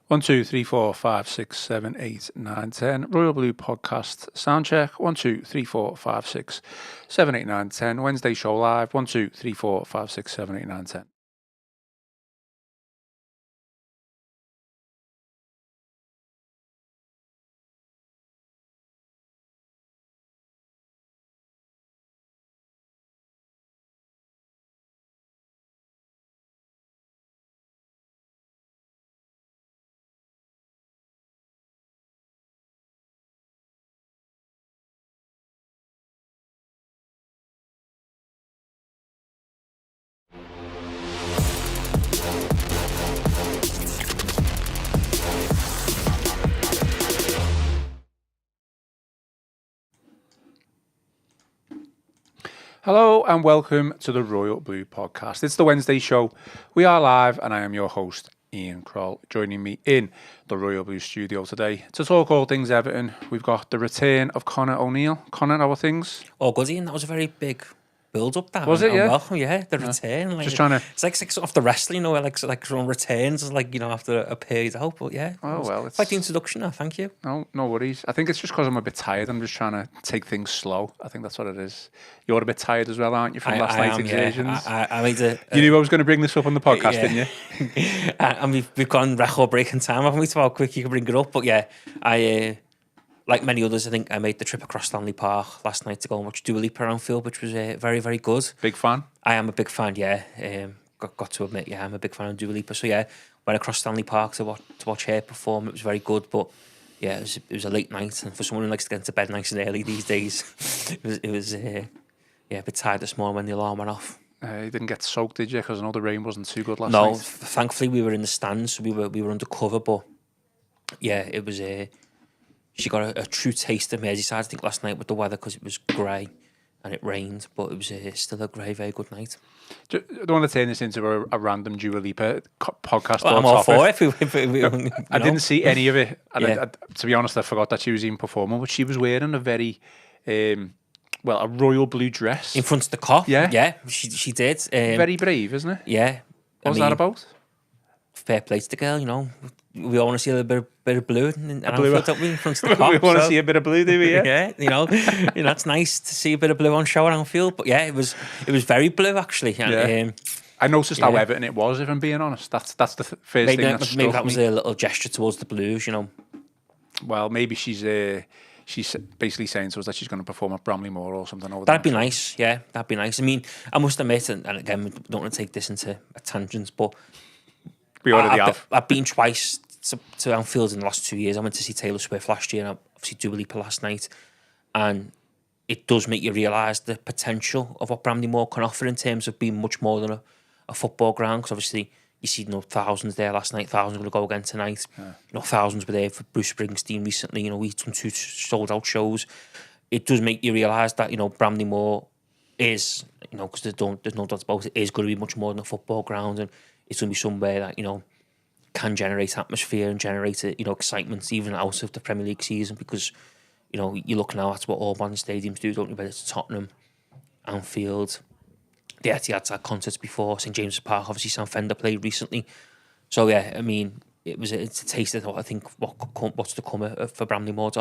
1, 2, 3, 4, 5, 6, 7, 8, 9, 10. Royal Blue Podcast Soundcheck. 1, 2, 3, 4, 5, 6, 7, 8, 9, 10. Wednesday show live. 1, 2, 3, 4, 5, 6, 7, 8, 9, 10. Hello and welcome to the Royal Blue Podcast. It's the Wednesday show. We are live and I am your host, Ian Croll. Joining me in the Royal Blue studio today to talk all things Everton, we've got the return of Connor O'Neill. Connor, how are things? Oh, good, Ian. That was a very big build-up. That was it? Yeah. Welcome, yeah. The return. Like, just trying to. It's like sort of the wrestling, you know, like someone returns, like, you know, after a period out. But yeah. Oh well, it's like the introduction. Now, thank you. No worries. I think it's just because I'm a bit tired. I'm just trying to take things slow. I think that's what it is. You're a bit tired as well, aren't you, from last night's exertions? Yeah. I made a. You knew I was going to bring this up on the podcast, didn't you? And we've gone record breaking time, haven't we? To how quick you can bring it up. But yeah, I. Like many others, I think I made the trip across Stanley Park last night to go and watch Dua Lipa around Field, which was very, very good. Big fan? I am a big fan, yeah. Got to admit, yeah, I'm a big fan of Dua Lipa. So yeah, went across Stanley Park to watch her perform. It was very good, but yeah, it was a late night, and for someone who likes to get into bed nice and early these days, it was a bit tired this morning when the alarm went off. You didn't get soaked, did you? Because I know the rain wasn't too good last night. No, thankfully we were in the stands, so we were under cover. But yeah, it was she got a true taste of Merseyside, I think, last night with the weather, because it was grey and it rained, but it was still a very good night. I don't want to turn this into a random Dua Lipa podcast. Well, I'm all for it. I didn't see any of it. And I, to be honest, I forgot that she was even performing, but she was wearing a very, a royal blue dress. In front of the cop? Yeah, she did. Very brave, isn't it? Yeah. What was that about? Fair play to the girl, you know. We all want to see a little bit of blue, and blue. In front of the cop. We want to see a bit of blue, do we? Yeah, you know, it's nice to see a bit of blue on show around Field. But yeah, it was very blue actually. And, I noticed how Everton it was, if I'm being honest. That's the first thing that struck maybe that was a little gesture towards the Blues, you know. Well, maybe she's basically saying to us that she's going to perform at Bramley-Moore or something. That'd be nice. Yeah, that'd be nice. I mean, I must admit, and again, we don't want to take this into a tangent, but we already have. I've been twice to Anfield in the last 2 years. I went to see Taylor Swift last year, and obviously Dua Lipa last night, and it does make you realise the potential of what Bramley-Moore can offer in terms of being much more than a football ground. Because obviously you see, thousands there last night, thousands are going to go again tonight. Yeah. Thousands were there for Bruce Springsteen recently. We've done 2 sold out shows. It does make you realise that Bramley-Moore is, because there's no doubt about it, is going to be much more than a football ground, and it's going to be somewhere that can generate atmosphere and generate excitement even out of the Premier League season, because you look now at what all modern stadiums do, don't you? Whether it's Tottenham, Anfield, the Etihad's had concerts before, St James's Park, obviously Sam Fender played recently. So yeah, I mean, it's a taste of, I think, what's to come for Bramley-Moore.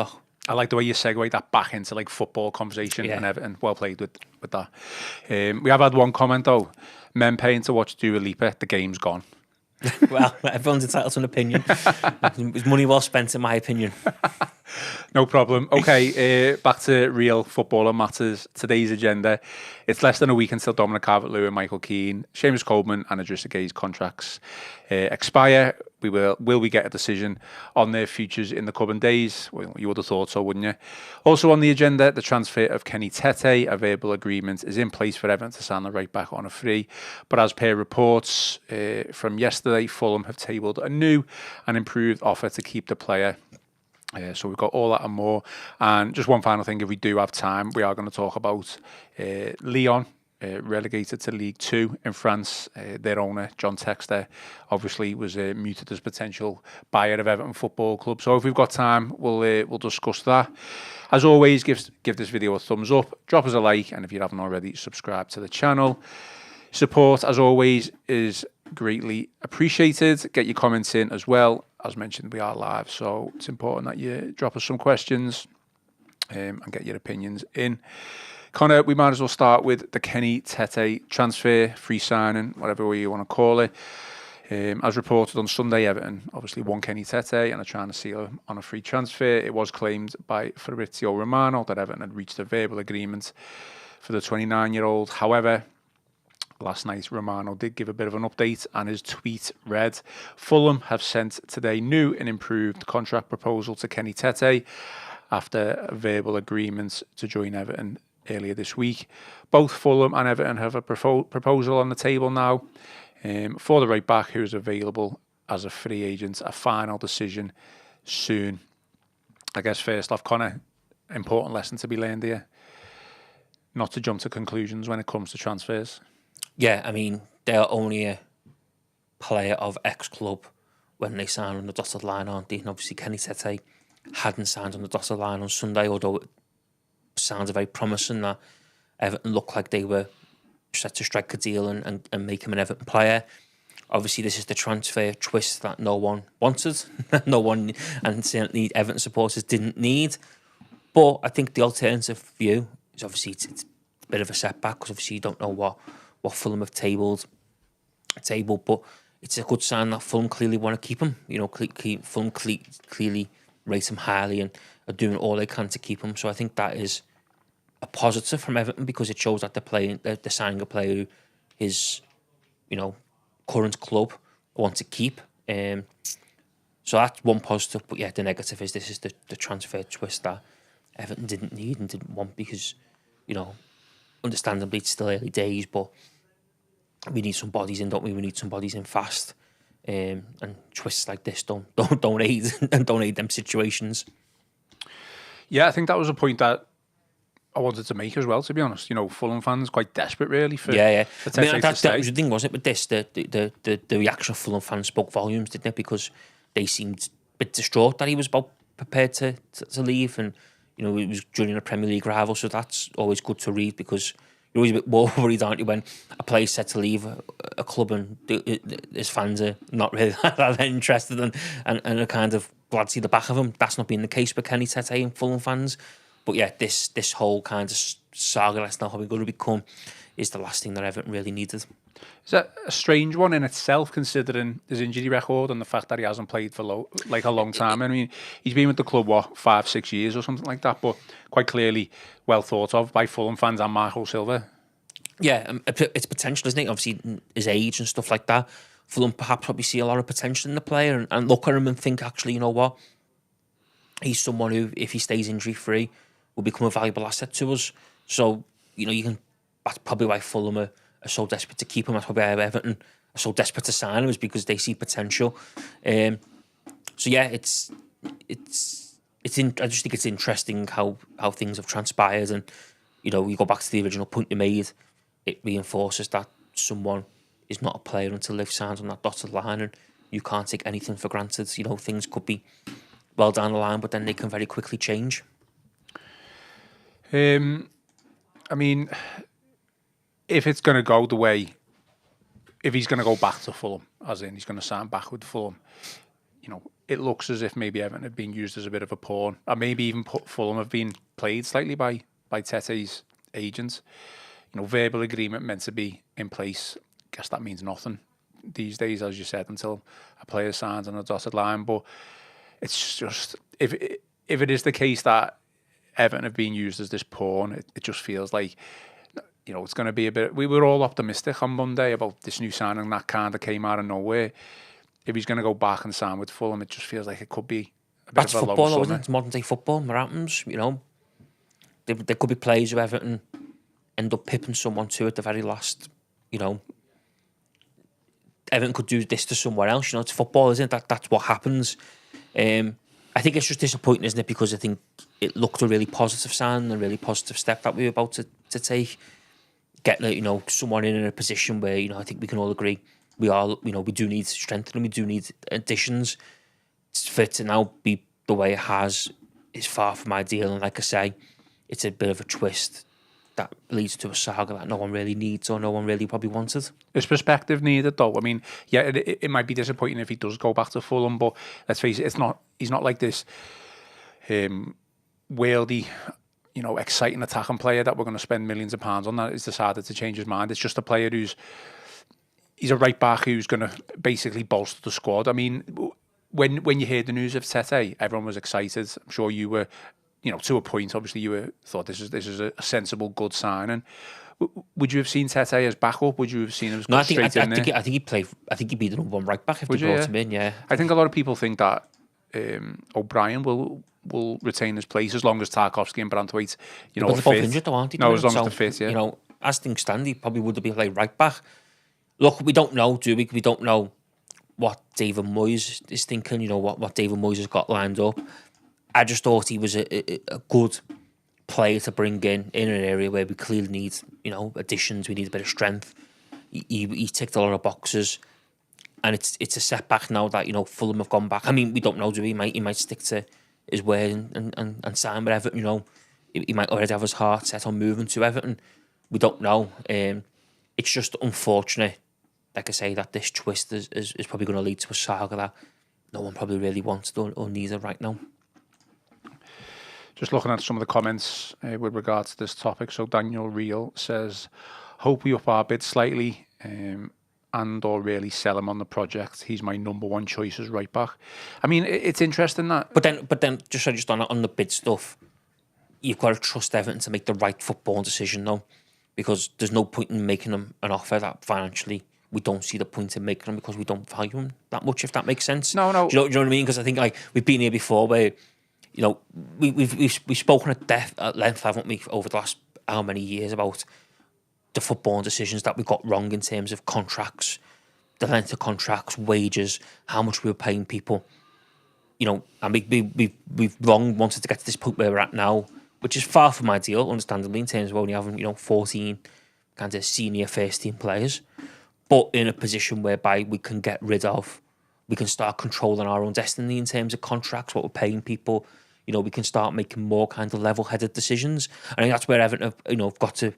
I like the way you segue that back into football conversation and Everton. Well played with that. We have had one comment though: men paying to watch Dua Lipa, the game's gone. Well, everyone's entitled to an opinion. It's money well spent, in my opinion. No problem. Okay, back to real footballer matters. Today's agenda. It's less than a week until Dominic Calvert-Lewin, Michael Keane, Seamus Coleman and Idrissa Gueye's contracts expire. Will we get a decision on their futures in the coming days? Well, you would have thought so, wouldn't you? Also on the agenda, the transfer of Kenny Tete. A verbal agreement is in place for Everton to sign the right back on a free. But as per reports from yesterday, Fulham have tabled a new and improved offer to keep the player. So we've got all that and more. And just one final thing, if we do have time, we are going to talk about Lyon, relegated to League 2 in France. Their owner, John Textor, obviously was muted as potential buyer of Everton Football Club. So if we've got time, we'll discuss that. As always, give this video a thumbs up, drop us a like, and if you haven't already, subscribe to the channel. Support, as always, is greatly appreciated. Get your comments in as well. As mentioned, we are live, so it's important that you drop us some questions and get your opinions in. Connor, we might as well start with the Kenny Tete transfer, free signing, whatever way you want to call it. As reported on Sunday, Everton obviously won Kenny Tete and are trying to seal him on a free transfer. It was claimed by Fabrizio Romano that Everton had reached a verbal agreement for the 29-year-old. However, last night, Romano did give a bit of an update, and his tweet read, Fulham have sent today new and improved contract proposal to Kenny Tete after a verbal agreement to join Everton earlier this week. Both Fulham and Everton have a proposal on the table now for the right back, who is available as a free agent. A final decision soon. I guess first off, Connor, important lesson to be learned here: not to jump to conclusions when it comes to transfers. Yeah, I mean, they're only a player of X club when they sign on the dotted line, aren't they? And obviously Kenny Tete hadn't signed on the dotted line on Sunday, although it sounds very promising that Everton looked like they were set to strike a deal and make him an Everton player. Obviously, this is the transfer twist that no one wanted, no one, and certainly Everton supporters didn't need. But I think the alternative view is obviously it's a bit of a setback, because obviously you don't know what Fulham have tabled, but it's a good sign that Fulham clearly want to keep him. You know, Fulham clearly rate him highly and are doing all they can to keep him. So I think that is a positive from Everton, because it shows that they're signing a player who his, current club want to keep. So that's one positive. But yeah, the negative is this is the transfer twist that Everton didn't need and didn't want, because, understandably it's still early days, but we need some bodies in, don't we? We need some bodies in fast. And twists like this don't aid and don't aid them situations. Yeah, I think that was a point that I wanted to make as well, to be honest. Fulham fans quite desperate, really, for Tete to that stay. was the thing, wasn't it? With this, the reaction of Fulham fans spoke volumes, didn't it? Because they seemed a bit distraught that he was about prepared to leave, and it was during a Premier League rival, so that's always good to read, because you're always a bit more worried, aren't you, when a player's set to leave a club and his fans are not really that interested and are kind of glad to see the back of him. That's not been the case with Kenny Tete and Fulham fans. But yeah, this whole kind of saga that's now probably going to become is the last thing that Everton really needed. Is that a strange one in itself, considering his injury record and the fact that he hasn't played for a long time? I mean, he's been with the club, 5-6 years or something like that, but quite clearly well thought of by Fulham fans and Marco Silva. Yeah, it's potential, isn't it? Obviously, his age and stuff like that. Fulham perhaps probably see a lot of potential in the player and look at him and think, actually, you know what? He's someone who, if he stays injury-free, will become a valuable asset to us. So, that's probably why Fulham are so desperate to keep him. That's probably why Everton are so desperate to sign him, is because they see potential. So yeah, I just think it's interesting how things have transpired, and you go back to the original point you made. It reinforces that someone is not a player until they've signed on that dotted line, and you can't take anything for granted. Things could be well down the line, but then they can very quickly change. I mean, if it's going to go the way, if he's going to go back to Fulham, as in he's going to sign back with Fulham, it looks as if maybe Everton have been used as a bit of a pawn, or maybe even Fulham have been played slightly by Tete's agents. Verbal agreement meant to be in place. Guess that means nothing these days, as you said, until a player signs on a dotted line. But it's just, if it is the case that Everton have been used as this pawn, it just feels like, it's going to be a bit... We were all optimistic on Monday about this new signing that kind of came out of nowhere. If he's going to go back and sign with Fulham, it just feels like it could be a bit That's of a football, long isn't it? It's modern day football. There happens, There could be players who Everton end up pipping someone to at the very last, Everton could do this to somewhere else. It's football, isn't it? That's what happens. I think it's just disappointing, isn't it? Because I think it looked a really positive sign, a really positive step that we were about to take. Getting, someone in a position where, I think we can all agree we do need strengthening, we do need additions. For it to now be the way it has is far from ideal. And like I say, it's a bit of a twist that leads to a saga that no one really needs or no one really probably wanted. Is perspective needed though? I mean, yeah, it might be disappointing if he does go back to Fulham, but let's face it, he's not like this worldy, exciting attacking player that we're going to spend millions of pounds on that has decided to change his mind. It's just a player he's a right back who's going to basically bolster the squad. I mean, when you heard the news of Tete, everyone was excited. I'm sure you were, to a point. Obviously, you thought this is a sensible, good signing. Would you have seen Tete as backup? Would you have seen him as straight in there? I think he'd play. I think he'd be the number one right back if they brought him in. Yeah, I think a lot of people think that O'Brien will retain his place as long as Tarkowski and Branthwaite, but they're both injured, though, aren't they? No, as long as they're fit. Yeah. As things stand, he probably would have been like right back. Look, we don't know, do we? We don't know what David Moyes is thinking. What David Moyes has got lined up. I just thought he was a good player to bring in an area where we clearly need, additions. We need a bit of strength. He ticked a lot of boxes, and it's a setback now that Fulham have gone back. I mean, we don't know, do we? He might stick to his word and sign with Everton. He might already have his heart set on moving to Everton. We don't know. It's just unfortunate, like I say, that this twist is probably going to lead to a saga that no one probably really wants or needs it right now. Just looking at some of the comments with regards to this topic. So Daniel Reel says, hope we up our bid slightly and or really sell him on the project. He's my number one choice as right back. I mean, it's interesting that... But then just on the bid stuff, you've got to trust Everton to make the right football decision, though, because there's no point in making them an offer that financially we don't see the point in making them because we don't value them that much, if that makes sense. No. Do you know what I mean? Because I think we've been here before where... we've spoken at length, haven't we, over the last how many years about the football decisions that we got wrong in terms of contracts, the length of contracts, wages, how much we were paying people. And we've long wanted to get to this point where we're at now, which is far from ideal, understandably, in terms of only having 14 kind of senior first team players, but in a position whereby we can start controlling our own destiny in terms of contracts, what we're paying people. We can start making more kind of level-headed decisions. I think that's where Everton have got to,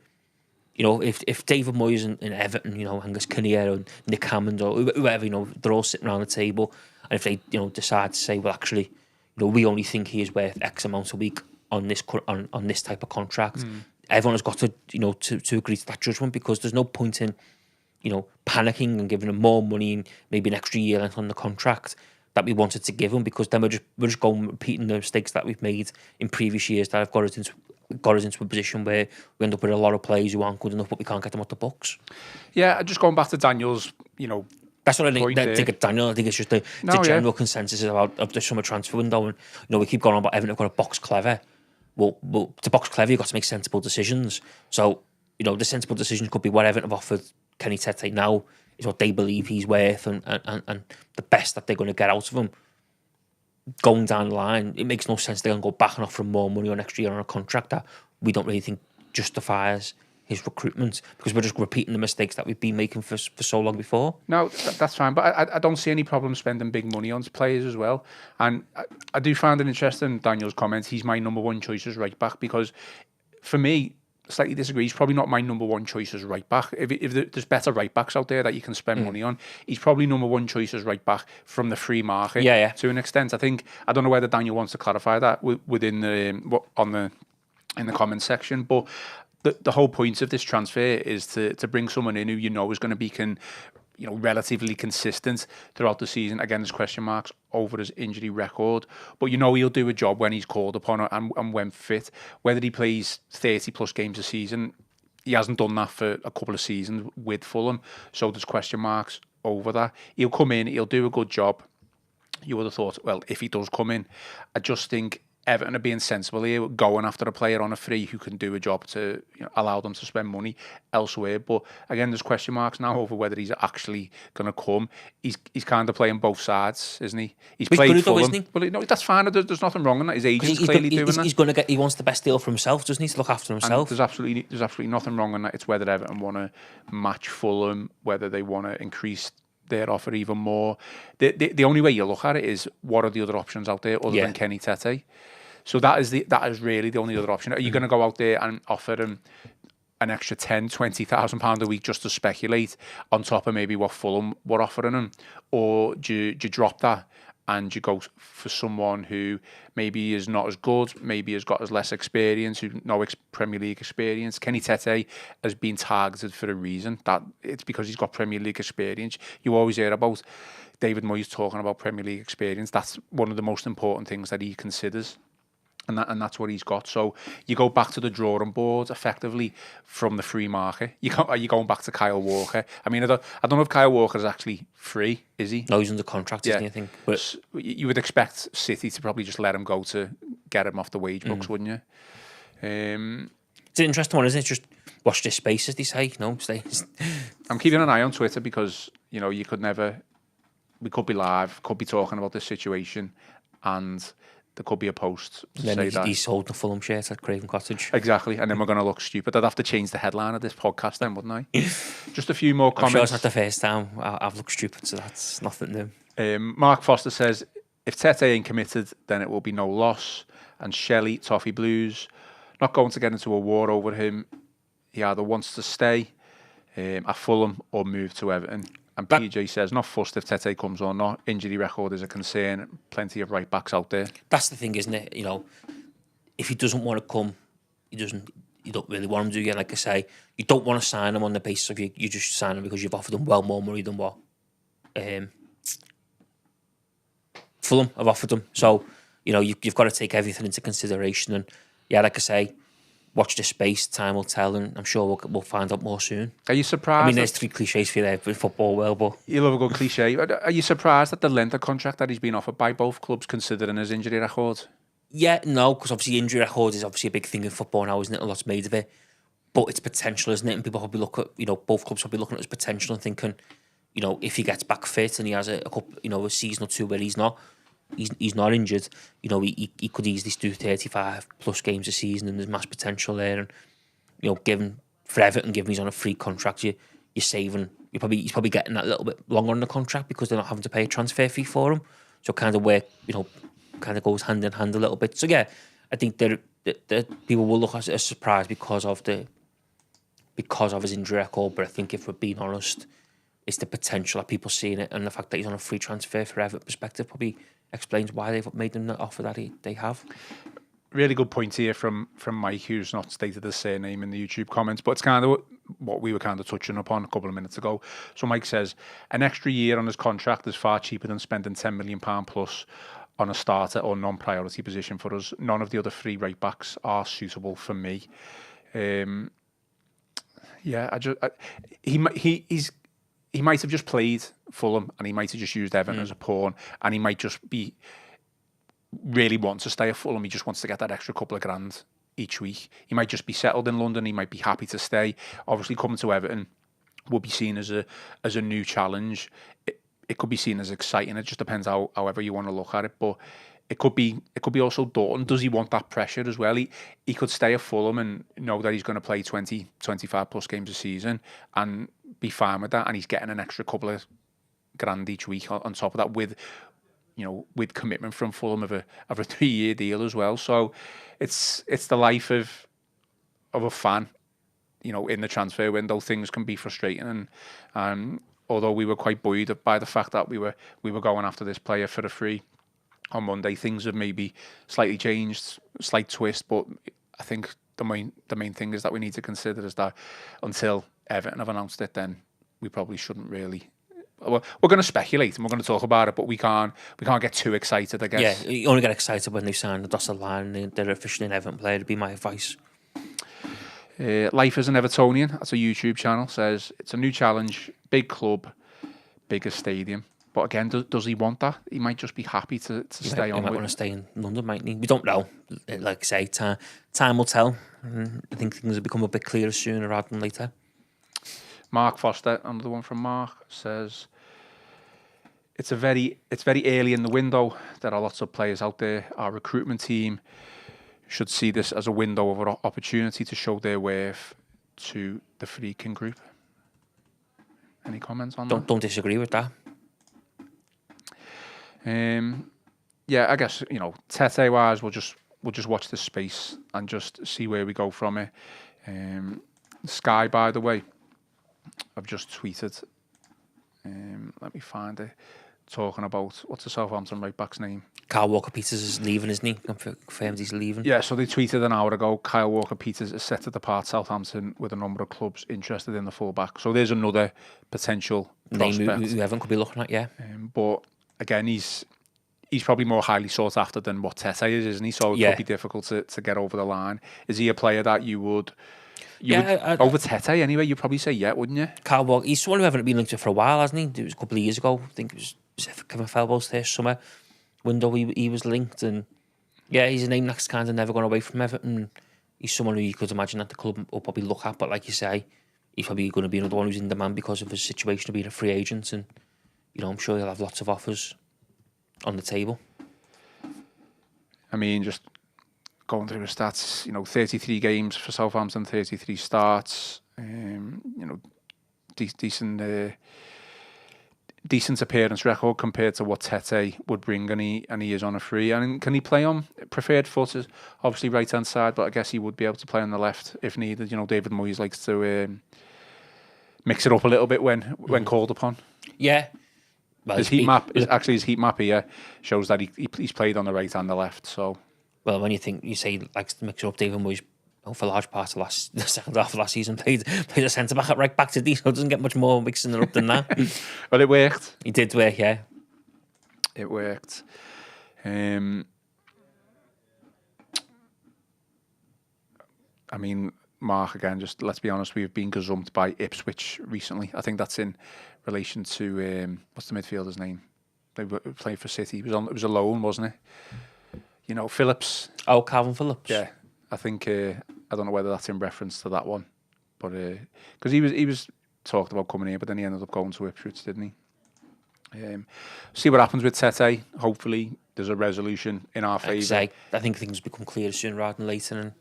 if David Moyes and Everton, Angus Kinnear and Nick Hammond or whoever, they're all sitting around the table, and if they, decide to say, well, actually, we only think he is worth X amount a week on this type of contract, everyone has got to, to agree to that judgment, because there's no point in, panicking and giving him more money and maybe an extra year length on the contract that we wanted to give him, because then we're just going repeating the mistakes that we've made in previous years that have got us into a position where we end up with a lot of players who aren't good enough, but we can't get them off the books. Yeah, just going back to Daniel's, that's what I think of Daniel. I think it's just the general consensus of the summer transfer window, and we keep going on about Everton have got to box clever. Well, to box clever, you've got to make sensible decisions. So the sensible decisions could be what Everton have offered Kenny Tete now is what they believe he's worth and the best that they're going to get out of him. Going down the line, it makes no sense they're going to go back and offer him more money or next year on a contract that we don't really think justifies his recruitment, because we're just repeating the mistakes that we've been making for so long before. No, that's fine, but I don't see any problem spending big money on players as well. And I do find it interesting, Daniel's comments, he's my number one choice as right back, because for me, slightly disagree. He's probably not my number one choice as right back. If there's better right backs out there that you can spend money on, he's probably number one choice as right back from the free market. Yeah. To an extent, I don't know whether Daniel wants to clarify that within in the comments section, but the whole point of this transfer is to bring someone in who is going to be relatively consistent throughout the season. Again, there's question marks over his injury record, but he'll do a job when he's called upon and when fit. Whether he plays 30 plus games a season, he hasn't done that for a couple of seasons with Fulham, so there's question marks over that. He'll come in, he'll do a good job. You would have thought, well, if he does come in, I just think Everton are being sensible here, going after a player on a free who can do a job to allow them to spend money elsewhere. But again, there's question marks now over whether he's actually going to come. He's kind of playing both sides, isn't he? He's played Fulham, isn't he? Well, no, that's fine. There's nothing wrong in that. His agent's clearly doing that. He wants the best deal for himself, doesn't he? To look after himself. And there's absolutely nothing wrong in that. It's whether Everton want to match Fulham, whether they want to increase their offer even more. The only way you look at it is what are the other options out there other than Kenny Tete. So that is really the only other option. Are you going to go out there and offer him an extra 10,000-20,000 pound a week just to speculate on top of maybe what Fulham were offering him, or do you drop that and you go for someone who maybe is not as good, maybe has got as less experience, who no Premier League experience? Kenny Tete has been targeted for a reason. That it's because he's got Premier League experience. You always hear about David Moyes talking about Premier League experience. That's one of the most important things that he considers. And that's what he's got. So you go back to the drawing board effectively from the free market. Are you going back to Kyle Walker? I mean, I don't know if Kyle Walker is actually free, is he? No, he's under contract, isn't he, I think? But you would expect City to probably just let him go to get him off the wage books, wouldn't you? It's an interesting one, isn't it? Just watch this space, as they say. No, stay. I'm keeping an eye on Twitter because, you know, we could be live, could be talking about this situation, and there could be a post to say that he's holding a Fulham shirt at Craven Cottage. Exactly, and then we're going to look stupid. I'd have to change the headline of this podcast then, wouldn't I? Just a few more comments. I'm sure it's not the first time I've looked stupid, so that's nothing new. Mark Foster says, if Tete ain't committed, then it will be no loss. And Shelley, Toffee Blues, not going to get into a war over him. He either wants to stay at Fulham or move to Everton. And PJ says, not fussed if Tete comes or not. Injury record is a concern. Plenty of right backs out there. That's the thing, isn't it? You know, if he doesn't want to come, you don't really want him to. Like I say, you don't want to sign him on the basis of you just sign him because you've offered him well more money than what Fulham have offered him. So, you know, you've got to take everything into consideration. And yeah, like I say, watch the space, time will tell, and I'm sure we'll find out more soon. Are you surprised? I mean, there's 3 cliches for you there in football world, but... You love a good cliche. Are you surprised at the length of contract that he's been offered by both clubs, considering his injury record? Yeah, no, because obviously injury record is obviously a big thing in football now, isn't it? A lot's made of it. But it's potential, isn't it? And people probably look at, you know, both clubs probably looking at his potential and thinking, you know, if he gets back fit and he has a couple, you know, a season or two where he's not injured, you know, he could easily do 35 plus games a season, and there's mass potential there. And you know, given for Everton, given he's on a free contract, you're saving. He's probably getting that little bit longer on the contract because they're not having to pay a transfer fee for him. So kind of kind of goes hand in hand a little bit. So yeah, I think that people will look at it as a surprise because of his injury record. But I think if we're being honest, it's the potential that people seeing it, and the fact that he's on a free transfer for Everton perspective probably explains why they've made him the offer that they have. Really good point here from Mike, who's not stated his surname in the YouTube comments, but it's kind of what we were kind of touching upon a couple of minutes ago. So Mike says, an extra year on his contract is far cheaper than spending £10 million plus on a starter or non-priority position for us. None of the other 3 right backs are suitable for me. He might have just played Fulham and he might have just used Everton as a pawn, and he might just be really want to stay at Fulham. He just wants to get that extra couple of grand each week. He might just be settled in London. He might be happy to stay. Obviously, coming to Everton will be seen as a new challenge. It could be seen as exciting. It just depends however you want to look at it. But it could be also daunting. Does he want that pressure as well? He could stay at Fulham and know that he's going to play 20, 25 plus games a season and be fine with that. And he's getting an extra couple of grand each week on top of that with commitment from Fulham of a 3-year deal as well. So it's the life of a fan. You know, in the transfer window, things can be frustrating, and although we were quite buoyed by the fact that we were going after this player for a free on Monday, things have maybe slightly changed, slight twist. But I think the main thing is that we need to consider is that until Everton have announced it, then we probably shouldn't really. We're going to speculate and we're going to talk about it, but we can't get too excited, I guess. Yeah, you only get excited when they sign the dotted line and they're officially an Everton player. Would be my advice. Life as an Evertonian, that's a YouTube channel, says it's a new challenge, big club, bigger stadium. But again, does he want that? He might just be happy to stay on. He might want to stay in London, mightn't he? We don't know. Like I say, time will tell. I think things will become a bit clearer sooner rather than later. Mark Foster, another one from Mark, says it's very early in the window. There are lots of players out there. Our recruitment team should see this as a window of an opportunity to show their worth to the Freaking group. Any comments on that? Don't disagree with that. Yeah, I guess Tete wise, we'll we'll just watch this space and just see where we go from it. Sky, by the way, I've just tweeted. Let me find it. Talking about, what's the Southampton right back's name? Kyle Walker-Peters is leaving, isn't he? Confirmed he's leaving. Yeah, so they tweeted an hour ago, Kyle Walker-Peters is set to depart Southampton with a number of clubs interested in the fullback. So there's another potential prospect. Name who Evan could be looking at, yeah. But again, he's probably more highly sought after than what Tete is, isn't he? So it could be difficult to get over the line. Is he a player that you would... over Tete anyway, you'd probably say wouldn't you? Kyle Walker, he's someone who haven't been linked to for a while, hasn't he? It was a couple of years ago. I think it was Kevin Felbow's first summer window he was linked, and he's a name that's kind of never gone away from Everton. He's someone who you could imagine that the club will probably look at, but like you say, he's probably going to be another one who's in demand because of his situation of being a free agent, and I'm sure he'll have lots of offers on the table. I mean, just going through his stats, 33 games for Southampton, 33 starts, decent appearance record compared to what Tete would bring, and he is on a free. And can he play on preferred foot? Is obviously right hand side, but I guess he would be able to play on the left if needed. David Moyes likes to mix it up a little bit when called upon. Yeah. Well, his heat map here shows that he's played on the right and the left. So, well, when you say he likes to mix it up, David Moyes, for a large part of the second half of last season, played a centre back at right back to D, so it doesn't get much more mixing it up than that. But it worked. He did work, yeah. It worked. I mean, Mark, again, just let's be honest, we've been gazumped by Ipswich recently. I think that's in relation to what's the midfielder's name? They were playing for City. It was a loan, wasn't it? Phillips. Oh, Calvin Phillips. Yeah, I think I don't know whether that's in reference to that one, but because he was talked about coming here, but then he ended up going to Ipswich, didn't he? See what happens with Tete. Hopefully, there's a resolution in our favour. I think things become clearer sooner rather than later, and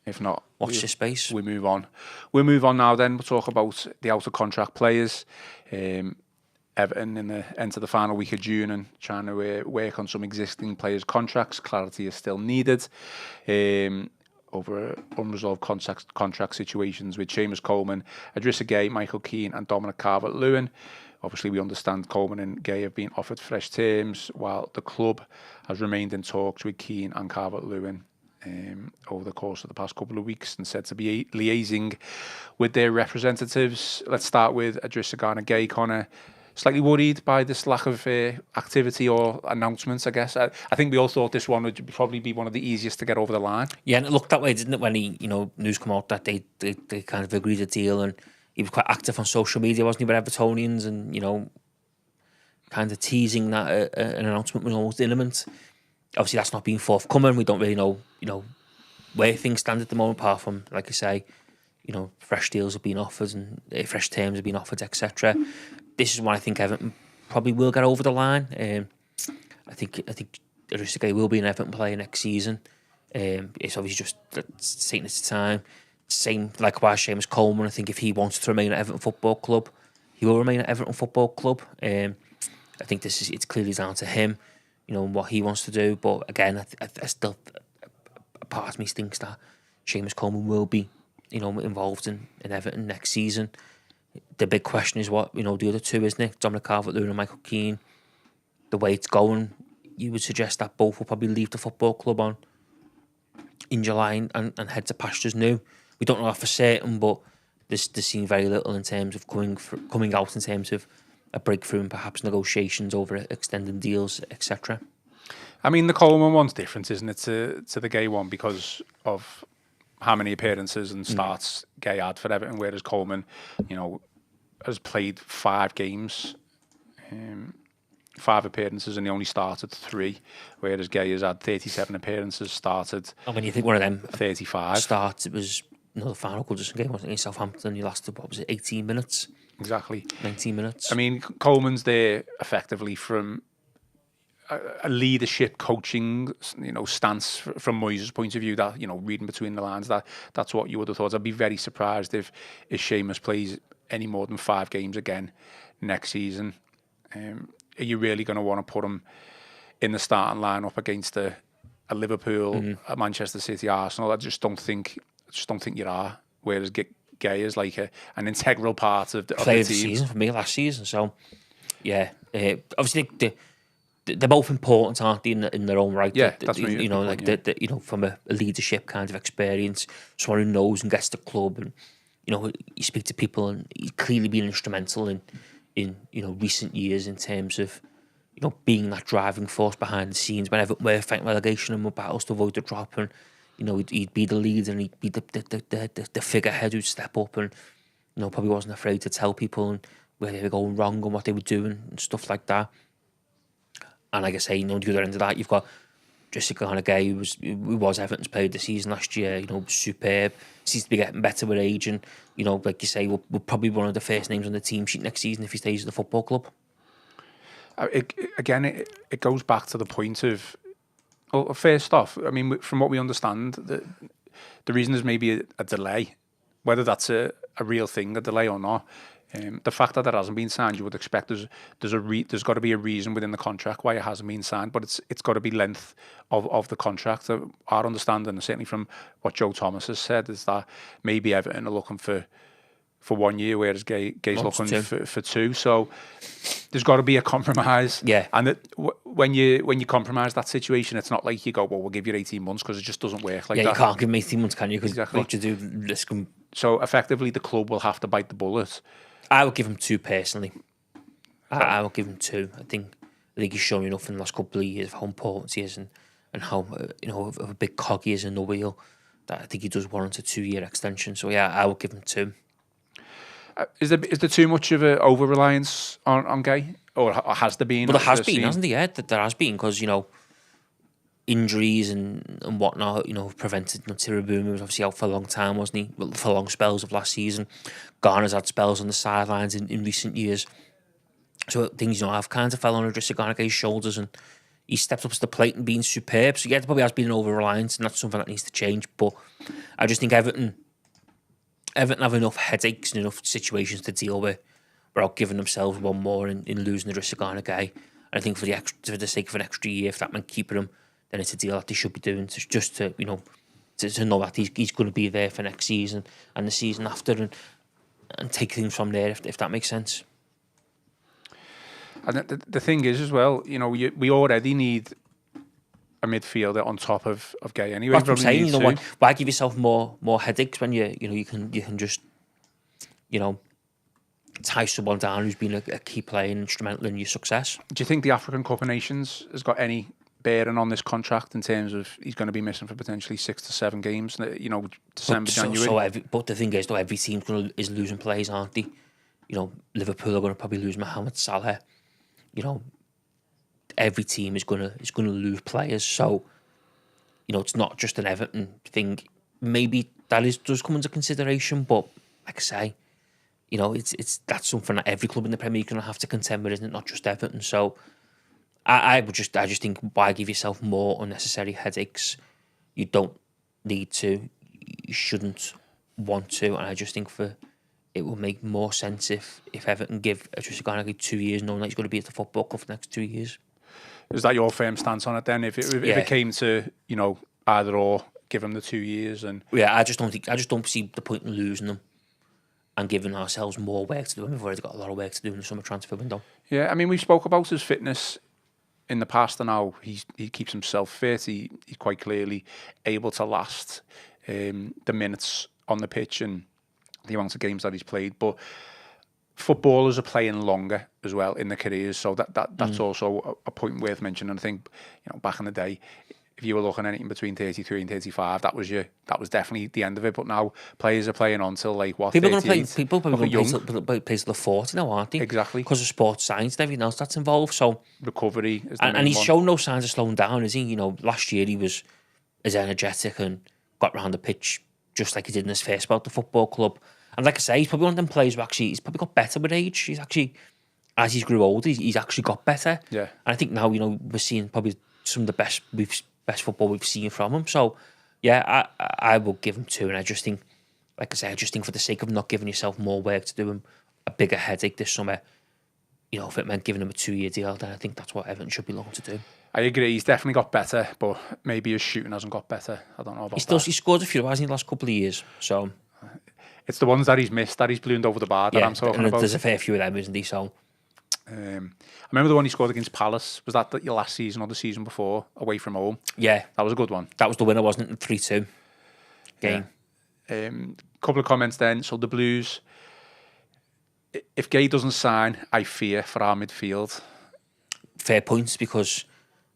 if not, watch this space. We move on. We'll move on now. Then we'll talk about the out of contract players. Everton enter the final week of June and trying to work on some existing players' contracts. Clarity is still needed over unresolved contract situations with Seamus Coleman, Idrissa Gueye, Michael Keane and Dominic Calvert-Lewin. Obviously, we understand Coleman and Gueye have been offered fresh terms, while the club has remained in talks with Keane and Calvert-Lewin over the course of the past couple of weeks and said to be liaising with their representatives. Let's start with Idrissa Gueye. Connor, slightly worried by this lack of activity or announcements, I guess. I think we all thought this one would probably be one of the easiest to get over the line. Yeah, and it looked that way, didn't it, when news come out that they kind of agreed a deal, and he was quite active on social media, wasn't he, with Evertonians, and, kind of teasing that an announcement was almost imminent. Obviously, that's not been forthcoming. We don't really know, where things stand at the moment, apart from, like I say, fresh deals have been offered and fresh terms have been offered, etc. This is one I think Everton probably will get over the line. I think Idrissa Gueye will be an Everton player next season. It's obviously just taking its time. Same likewise, Seamus Coleman. I think if he wants to remain at Everton Football Club, he will remain at Everton Football Club. I think it's clearly down to him, what he wants to do. But again, I still, a part of me thinks that Seamus Coleman will be, involved in Everton next season. The big question is what, the other two, isn't it? Dominic Calvert-Lewin and Michael Keane. The way it's going, you would suggest that both will probably leave the football club in July and head to pastures new. We don't know that for certain, but there's seen very little in terms of coming out in terms of a breakthrough and perhaps negotiations over extending deals, etc. I mean, the Coleman one's different, isn't it, to the Gueye one because of how many appearances and starts Gueye had for Everton, whereas Coleman, has played 5 games, 5 appearances, and he only started 3, whereas Gueye has had 37 appearances, started. And when you think one of them 35 starts, it was the final Goodison game, wasn't it, in Southampton? He lasted, 18 minutes? Exactly. 19 minutes. I mean, Coleman's there effectively from a leadership coaching, stance from Moyes' point of view, that, reading between the lines, that's what you would have thought. I'd be very surprised if Seamus plays any more than 5 games again next season. Are you really going to want to put him in the starting line up against a a Liverpool, a Manchester City, Arsenal. I just don't think you are. Whereas Gueye is like an integral part of the Player of the team. season for me last season. So yeah, obviously they're both important, aren't they, in their own right? Yeah, that's what you know, like you know, from a leadership kind of experience, someone who knows and gets the club, and you know, you speak to people, and he's clearly been instrumental in you know, recent years in terms of, you know, being that driving force behind the scenes whenever we're fighting relegation and we're battles to avoid the drop, and you know, he'd be the leader and he'd be the figurehead who'd step up, and you know, probably wasn't afraid to tell people and where they were going wrong and what they were doing and stuff like that. And like I say, you know, the other end of that, you've got Idrissa Gueye, who was Everton's player of the season last year. You know, superb. Seems to be getting better with age, and you know, like you say, will probably be one of the first names on the team sheet next season if he stays at the football club. It goes back to the point of, well, first off, I mean, from what we understand, the reason there's maybe a delay, whether that's a real thing, a delay or not. The fact that it hasn't been signed, you would expect there's got to be a reason within the contract why it hasn't been signed, but it's got to be length of the contract. Our understanding, and certainly from what Joe Thomas has said, is that maybe Everton are looking for 1 year, whereas Gueye's looking for 2. So there's got to be a compromise. Yeah. And when you compromise that situation, it's not like you go, well, we'll give you 18 months, because it just doesn't work like that. Yeah, you can't give me 18 months, can you? Because exactly. What you do, risk them. So effectively, the club will have to bite the bullet. I would give him 2 personally. I would give him 2. I think he's shown enough in the last couple of years of how important he is, and how, you know, of a big cog he is in the wheel, that I think he does warrant a 2-year extension. So yeah, I would give him 2. Is there too much of an over reliance on Gueye, or has there been? Well, there has been, hasn't there? Yeah, there has been, because you know, injuries and whatnot, you know, have prevented. You know, Tirabuma was obviously out for a long time, wasn't he? Well, for long spells of last season. Garner's had spells on the sidelines in recent years. So things, you know, have kind of fell on Idrissa Gueye's shoulders, and he stepped up to the plate and been superb. So yeah, there probably has been an over reliance, and that's something that needs to change. But I just think Everton have enough headaches and enough situations to deal with without giving themselves one more in losing Idrissa Gueye. And I think for the sake of an extra year, if that meant keeping him, then it's a deal that they should be doing, just to, you know, to know that he's going to be there for next season and the season after, and take things from there, if that makes sense. And the thing is as well, you know, we already need a midfielder on top of Gueye anyway. That's what I'm saying. You know, why give yourself more headaches when you can just, you know, tie someone down who's been a key player and instrumental in your success. Do you think the African Cup of Nations has got any bearing on this contract, in terms of he's going to be missing for potentially 6 to 7 games? You know, December, January. But the thing is, though, every team is losing players, aren't they? You know, Liverpool are going to probably lose Mohamed Salah. You know, every team is going to lose players. So, you know, it's not just an Everton thing. Maybe that does come into consideration, but like I say, you know, that's something that every club in the Premier League is going to have to contend with, isn't it? Not just Everton. So I just think, why give yourself more unnecessary headaches? You don't need to. You shouldn't want to. And I just think it will make more sense if Everton give Idrissa Gueye 2 years, knowing that he's going to be at the football club for the next 2 years. Is that your firm stance on it then? If it came to, you know, either or, give him the 2 years, and I just don't see the point in losing them and giving ourselves more work to do. We've already got a lot of work to do in the summer transfer window. Yeah, I mean, we spoke about his fitness in the past, and how he keeps himself fit. He's quite clearly able to last the minutes on the pitch and the amount of games that he's played. But footballers are playing longer as well in their careers, so that's also a point worth mentioning. I think, you know, back in the day, if you were looking at anything between 33 and 35, that was definitely the end of it. But now players are playing on till like what? People probably going to play till the 40 now, aren't they? Exactly, because of sports science and everything else that's involved. So recovery is and he's shown no signs of slowing down, is he? You know, last year he was as energetic and got around the pitch just like he did in his first spell at the football club. And like I say, he's probably one of them players who he's probably got better with age. He's actually, as he's grew older, he's actually got better. Yeah. And I think now, you know, we're seeing probably some of the best football we've seen from him. So, yeah, I will give him 2. And I just think, like I say, for the sake of not giving yourself more work to do him a bigger headache this summer, you know, if it meant giving him a 2-year deal, then I think that's what Everton should be looking to do. I agree. He's definitely got better, but maybe his shooting hasn't got better. I don't know about that. He scored a few, hasn't he, the last couple of years? So it's the ones that he's missed, that he's ballooned over the bar that I'm talking about. There's a fair few of them, isn't he? So I remember the one he scored against Palace. Was that your last season or the season before, away from home? Yeah, that was a good one. That was the winner, wasn't it? The 3-2 game. Yeah. Couple of comments then. So the Blues, if Gueye doesn't sign, I fear for our midfield. Fair points, because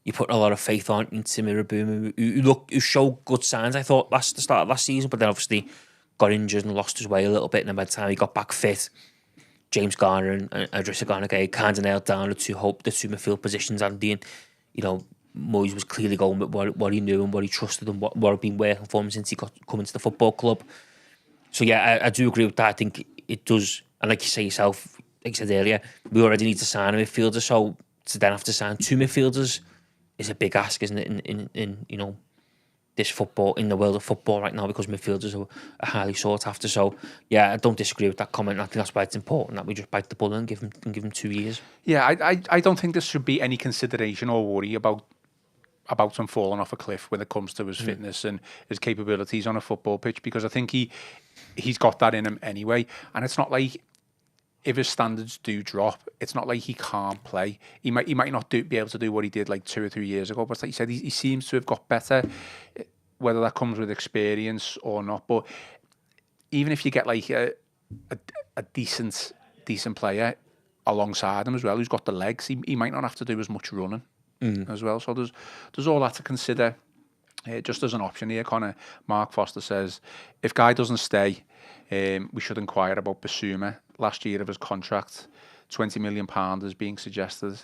you put a lot of faith on into Miraboom, who showed good signs, I thought, the start of last season, but then obviously got injured and lost his way a little bit, and then by the time he got back fit, James Garner and Idrissa Gueye kind of nailed down the two midfield positions, and Moyes was clearly going with what he knew and what he trusted and what had been working for him since he got come into the football club. So yeah, I do agree with that. I think it does, and like you say yourself, like you said earlier, we already need to sign a midfielder, so to then have to sign two midfielders is a big ask, isn't it? In this football, in the world of football right now, because midfielders are highly sought after. So yeah, I don't disagree with that comment. I think that's why it's important that we just bite the bullet and give him 2 years. Yeah, I don't think there should be any consideration or worry about him falling off a cliff when it comes to his fitness and his capabilities on a football pitch, because I think he's got that in him anyway. And it's not like, if his standards do drop, it's not like he can't play. He might not be able to do what he did like 2 or 3 years ago, but like you said, he seems to have got better, whether that comes with experience or not. But even if you get like a decent player alongside him as well, who's got the legs, he might not have to do as much running as well. So there's all that to consider. Just as an option here, Connor, Mark Foster says, if Gueye doesn't stay, we should inquire about Basuma. Last year of his contract, £20 million is being suggested.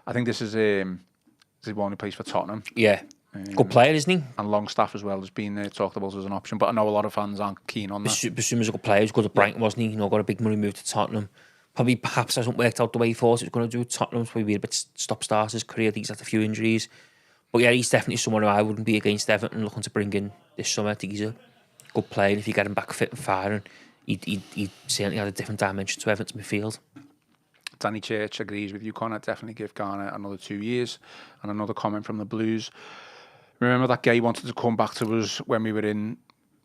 I think this is the one who plays for Tottenham. Yeah, good player, isn't he? And Longstaff as well has been talked about as an option, but I know a lot of fans aren't keen on that. Basuma's a good player. He's good at Brighton, wasn't he? Got a big money move to Tottenham. Perhaps hasn't worked out the way he thought it was going to do with Tottenham. It's probably a bit stop-start his career. I think he's had a few injuries. But yeah, he's definitely someone who I wouldn't be against Everton looking to bring in this summer. I think he's a good player, and if you get him back fit and firing, he certainly had a different dimension to Everton's midfield. Danny Church agrees with you, Connor. Definitely give Garner another 2 years. And another comment from the Blues. Remember that Gueye wanted to come back to us when we were in,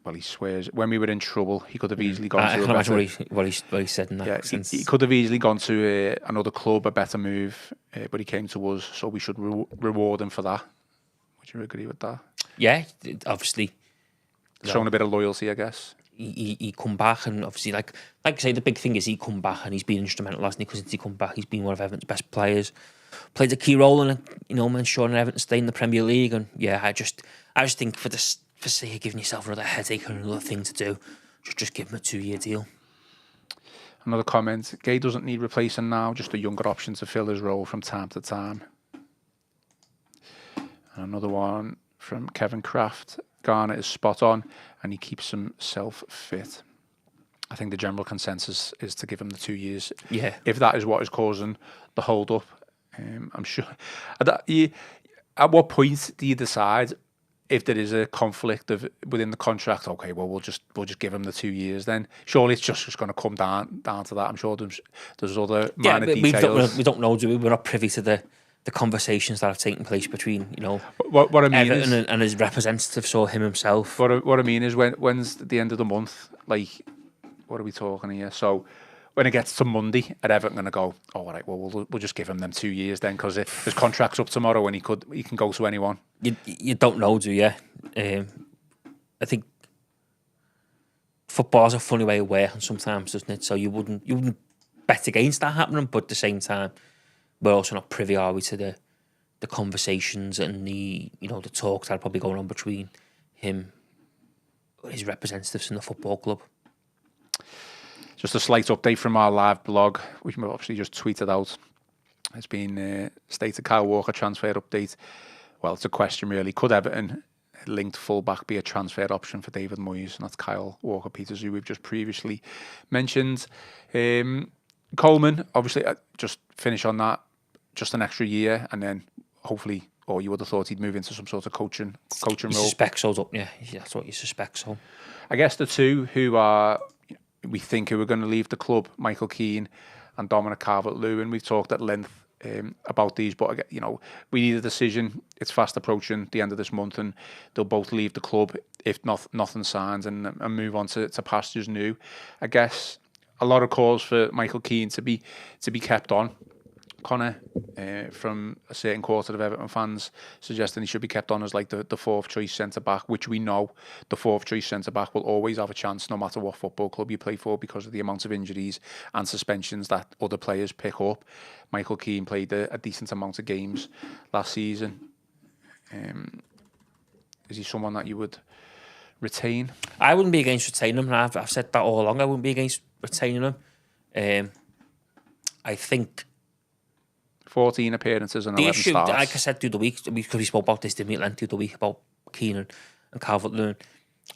well, he swears, when we were in trouble. He could have easily gone to I a can better... imagine what he said in that. Yeah, he could have easily gone to another club, a better move, but he came to us, so we should reward him for that. Would you agree with that? Yeah, obviously. Shown a bit of loyalty, I guess. He come back, and obviously, like I say, the big thing is he come back, and he's been instrumental, hasn't he? Because since he come back, he's been one of Everton's best players, played a key role in ensuring Everton stay in the Premier League. And yeah, I just think for sake of giving yourself another headache and another thing to do, just give him a 2-year deal. Another comment: Gueye doesn't need replacing now, just a younger option to fill his role from time to time. And another one from Kevin Kraft: Garner is spot on, and he keeps himself fit. I think the general consensus is to give him the 2 years. Yeah. If that is what is causing the hold up, I'm sure. At what point do you decide if there is a conflict within the contract? Okay, well we'll just give him the 2 years. Then surely it's just going to come down to that. I'm sure there's other minor details. We don't know, do we? We're not privy to the conversations that have taken place between what I mean Everton is, and his representatives or him himself. What I mean is, when's the end of the month? Like, what are we talking here? So when it gets to Monday, are Everton going to go, oh, all right, well we'll just give him them 2 years then, because his contract's up tomorrow and he can go to anyone? You don't know, do you? I think football's a funny way of working sometimes, doesn't it? So you wouldn't bet against that happening, but at the same time, we're also not privy, are we, to the conversations and the talk that are probably going on between him and his representatives in the football club. Just a slight update from our live blog, which we obviously just tweeted out. It's been stated Kyle Walker transfer update. Well, it's a question really. Could Everton linked fullback be a transfer option for David Moyes? And that's Kyle Walker-Peters, who we've just previously mentioned. Coleman, obviously, just finish on that. Just an extra year, and then hopefully, or you would have thought he'd move into some sort of coaching role. Suspect so's up, yeah. That's what you suspect. So, I guess the two who are we think who are going to leave the club, Michael Keane and Dominic Calvert-Lewin. We've talked at length about these, but we need a decision. It's fast approaching the end of this month, and they'll both leave the club if nothing signs and move on to pastures new. I guess a lot of calls for Michael Keane to be kept on. Connor, from a certain quarter of Everton fans, suggesting he should be kept on as like the fourth choice centre back, which we know the fourth choice centre back will always have a chance no matter what football club you play for, because of the amount of injuries and suspensions that other players pick up. Michael Keane played a decent amount of games last season. Is he someone that you would retain? I wouldn't be against retaining him. I've said that all along. I wouldn't be against retaining him. I think 14 appearances and 11 issue, starts. like I said through the week, because we spoke about this, didn't we, at length through the week about Keane and Calvert-Lewin.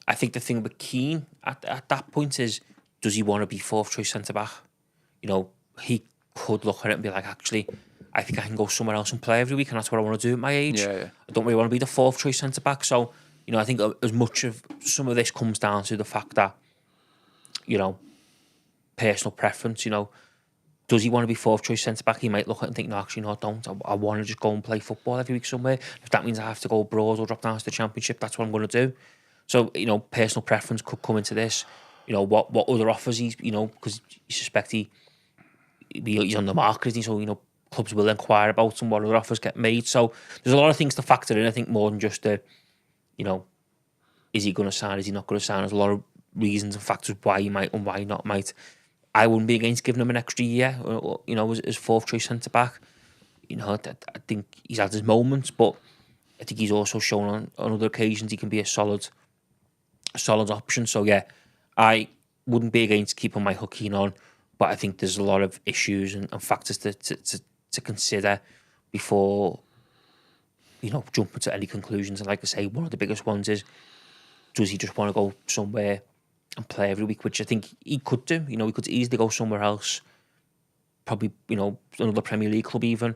I think the thing with Keane at that point is, does he want to be fourth choice centre back? He could look at it and be like, actually, I think I can go somewhere else and play every week, and that's what I want to do at my age. Yeah. I don't really want to be the fourth choice centre back. So, I think as much of some of this comes down to the fact that, personal preference, does he want to be fourth choice centre back? He might look at it and think, no, actually, no, I don't. I want to just go and play football every week somewhere. If that means I have to go abroad or drop down to the Championship, that's what I'm going to do. So, personal preference could come into this. What other offers he's, because you suspect he's on the market, isn't he? So, clubs will inquire about him, what other offers get made. So, there's a lot of things to factor in, I think, more than just is he going to sign, is he not going to sign? There's a lot of reasons and factors why he might and why he not might. I wouldn't be against giving him an extra year, as fourth choice centre back. I think he's had his moments, but I think he's also shown on other occasions he can be a solid option. So yeah, I wouldn't be against keeping Michael Keane on, but I think there's a lot of issues and factors to consider before jumping to any conclusions. And like I say, one of the biggest ones is, does he just want to go somewhere and play every week, which I think he could do. He could easily go somewhere else, probably, another Premier League club even,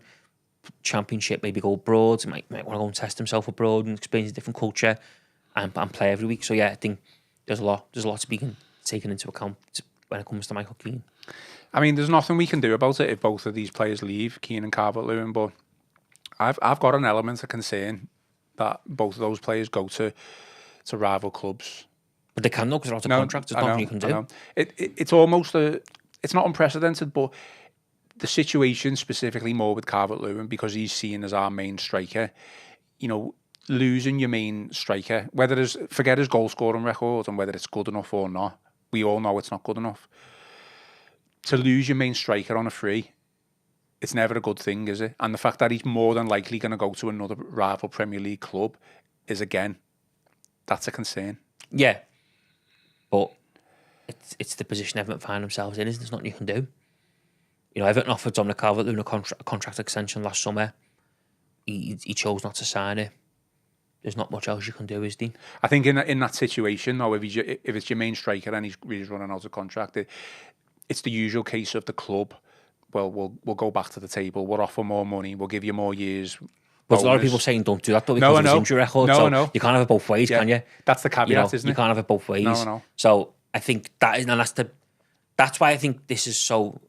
Championship, maybe go abroad. He might want to go and test himself abroad and experience a different culture and play every week. So yeah, I think there's a lot to be taken into account when it comes to Michael Keane. I mean, there's nothing we can do about it if both of these players leave, Keane and Calvert-Lewin, but I've got an element of concern that both of those players go to rival clubs. But they can, though, because they're out of contract. There's nothing you can do. It's almost it's not unprecedented, but the situation specifically more with Calvert-Lewin, because he's seen as our main striker, losing your main striker, forget his goal scoring record and whether it's good enough or not, we all know it's not good enough. To lose your main striker on a free, it's never a good thing, is it? And the fact that he's more than likely going to go to another rival Premier League club is, again, that's a concern. Yeah. But it's the position Everton find themselves in, isn't it? There's nothing you can do. Everton offered Dominic Calvert-Lewin a contract extension last summer. He chose not to sign it. There's not much else you can do, is there? I think in that situation, though, if it's your main striker and he's running out of contract, it's the usual case of the club. Well, we'll go back to the table. We'll offer more money. We'll give you more years. But a lot of people saying don't do that, though, because of his injury record. No, so no. You can't have it both ways, can you? That's the caveat, isn't it? You can't have it both ways. No. So I think that's why I think this is so.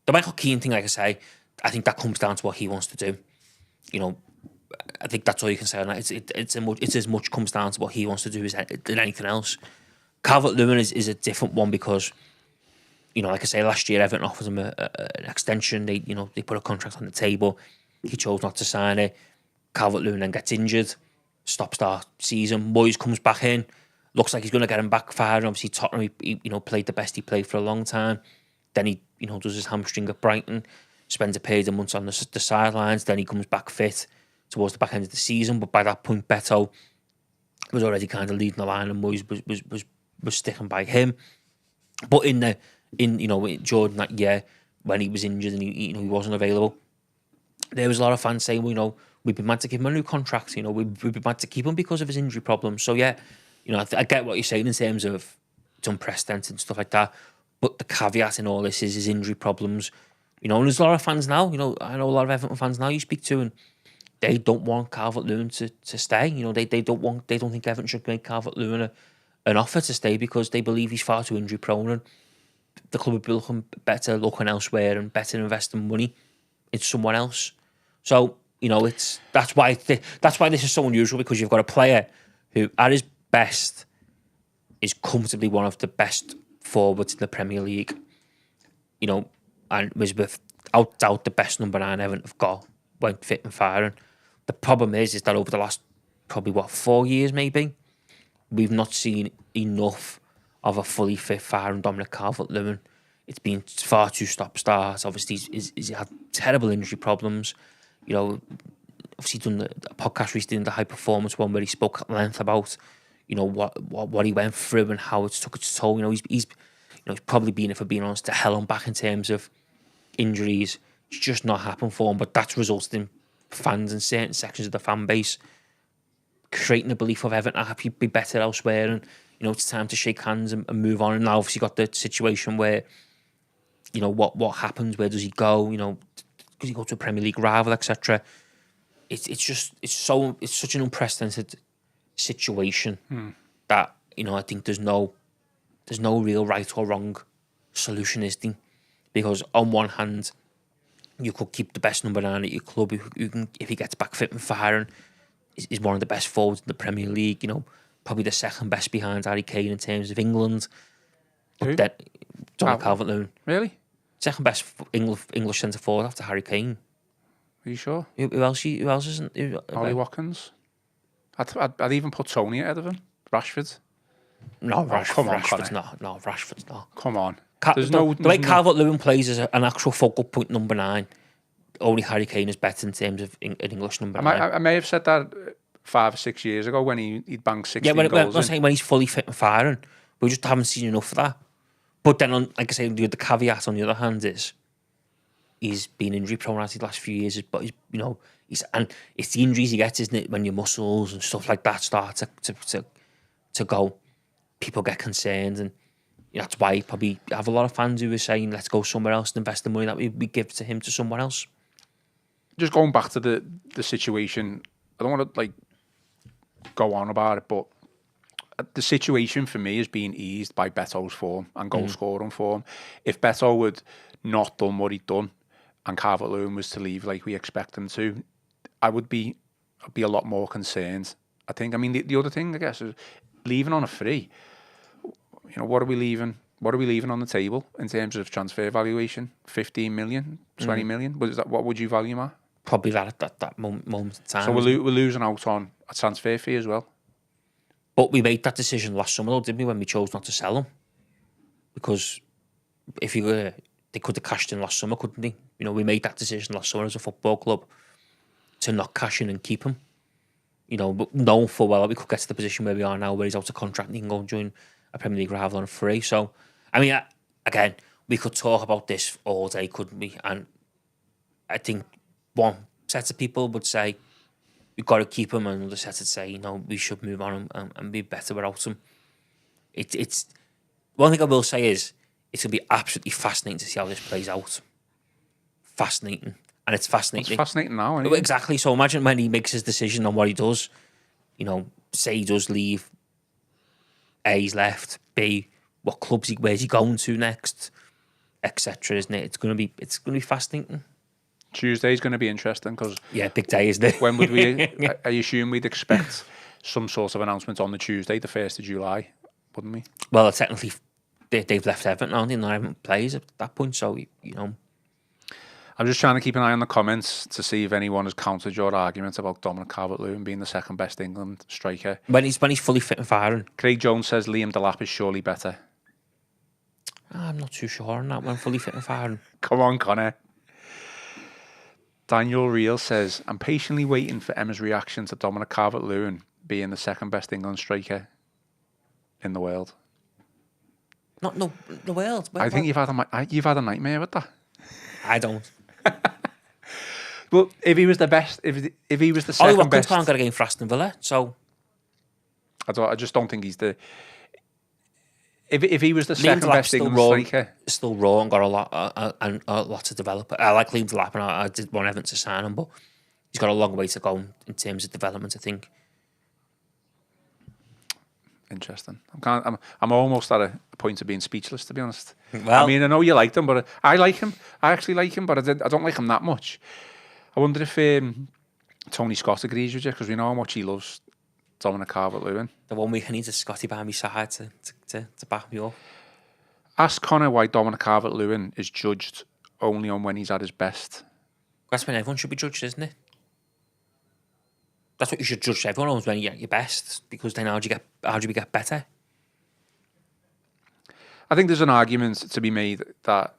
The Michael Keane thing, like I say, I think that comes down to what he wants to do. I think that's all you can say on that. It's as much comes down to what he wants to do than anything else. Calvert-Lewin is a different one because, like I say, last year Everton offered him an extension. They put a contract on the table. He chose not to sign it. Calvert-Lewin then gets injured, stops that season. Moyes comes back in. Looks like he's going to get him back fired. Obviously, Tottenham, he played the best he played for a long time. Then he, does his hamstring at Brighton, spends a period of months on the sidelines. Then he comes back fit towards the back end of the season. But by that point, Beto was already kind of leading the line, and Moyes was sticking by him. But in Jordan that year when he was injured and he wasn't available, there was a lot of fans saying, well, we'd be mad to give him a new contract. We'd be mad to keep him because of his injury problems. So yeah, I get what you're saying in terms of it's unprecedented and stuff like that. But the caveat in all this is his injury problems. And there's a lot of fans now. I know a lot of Everton fans now you speak to, and they don't want Calvert-Lewin to stay. They don't think Everton should make Calvert-Lewin an offer to stay because they believe he's far too injury prone, and the club would be looking elsewhere and better investing money it's someone else. So, you know, that's why this is so unusual, because you've got a player who, at his best, is comfortably one of the best forwards in the Premier League. You know, and was without doubt the best number 9 Everton have got when fit and firing. The problem is that over the last probably 4 years maybe, we've not seen enough of a fully fit firing Dominic Calvert-Lewin. It's been far too stop-starts. Obviously, he's had terrible injury problems. You know, obviously done the podcast recently, the high performance one, where he spoke at length about, you know, what he went through and how it's took its toll. You know, he's probably been, if we're being honest, to hell and back in terms of injuries. It's just not happened for him, but that's resulted in fans and certain sections of the fan base creating a belief of Everton he'd be better elsewhere, and you know, it's time to shake hands and move on. And now obviously got the situation where, you know, what happens, where does he go, you know, does he go to a Premier League rival, etc. It's such an unprecedented situation that, you know, I think there's no real right or wrong solution, is there? Because on one hand, you could keep the best number 9 at your club who can, if he gets back fit and firing, is one of the best forwards in the Premier League. You know, probably the second best behind Harry Kane in terms of England. But then Dominic Calvert-Lewin. Really? Second best English centre forward after Harry Kane. Are you sure? Who else isn't? Ollie Watkins. I'd even put Tony ahead of him. Rashford. No, Rashford's not. No, Rashford's not. Come on. The way Calvert-Lewin plays as an actual focal point number 9, only Harry Kane is better in terms of an English number 9. I may have said that 5 or 6 years ago when he'd banged 16 goals. I'm not saying when he's fully fit and firing. We just haven't seen enough of that. But then, like I say, the caveat on the other hand is he's been injury prone the last few years. But and it's the injuries he gets, isn't it? When your muscles and stuff like that start to go, people get concerned, and that's why you probably have a lot of fans who are saying, let's go somewhere else and invest the money that we give to him to someone else. Just going back to the situation, I don't want to go on about it, but the situation for me is being eased by Beto's form and goal scoring form. If Beto had not done what he'd done and Calvert-Lewin was to leave like we expect him to, I'd be a lot more concerned. I think. I mean, the other thing, I guess, is leaving on a free. You know, what are we leaving? What are we leaving on the table in terms of transfer valuation? 15 million, 20 million? What would you value him at? Probably that at that moment in time. So we're losing out on a transfer fee as well. But we made that decision last summer, though, didn't we, when we chose not to sell him? Because if they could have cashed in last summer, couldn't they? You know, we made that decision last summer as a football club to not cash in and keep him. You know, but knowing full well that we could get to the position where we are now, where he's out of contract and he can go and join a Premier League rival on free. So, I mean, again, we could talk about this all day, couldn't we? And I think one set of people would say we've got to keep him, and another set would say, you know, we should move on and be better without him. It's one thing I will say is it's going to be absolutely fascinating to see how this plays out. Fascinating. And it's fascinating. It's fascinating now, isn't it? Exactly. So imagine when he makes his decision on what he does. You know, say he does leave. A, he's left. B, what clubs where's he going to next, etc. Isn't it? It's going to be fascinating. Tuesday's going to be interesting because big day, isn't it? When would we? I assume we'd expect some sort of announcement on the Tuesday, the 1st of July, wouldn't we? Well, technically, they've left Everton, aren't they? And Everton plays at that point, so you know. I'm just trying to keep an eye on the comments to see if anyone has countered your argument about Dominic Calvert-Lewin being the second best England striker. When he's fully fit and firing. Craig Jones says Liam Delap is surely better. I'm not too sure on that one, fully fit and firing. Come on, Connor. Daniel Reel says, I'm patiently waiting for Emma's reaction to Dominic Calvert-Lewin being the second best England striker in the world. Not the world. I think you've had a nightmare with that. I don't. Well, if he was the best, if he was the second Watkins best, can't get against Aston Villa, so I just don't think he's the. If he was the second best England striker, still raw and got a lot to develop. I like Liam Delap, and I did want Everton to sign him, but he's got a long way to go in terms of development, I think. Interesting. I'm almost at a point of being speechless, to be honest. Well, I mean, I know you like him, but I like him. I actually like him, but I don't like him that much. I wonder if Tony Scott agrees with you, because we know how much he loves Dominic Calvert-Lewin. the one week I need a Scotty by my side to back me up. Ask Connor why Dominic Calvert-Lewin is judged only on when he's at his best. That's when everyone should be judged, isn't it? That's what you should judge everyone on, when you're at your best, because then how do you get better? I think there's an argument to be made that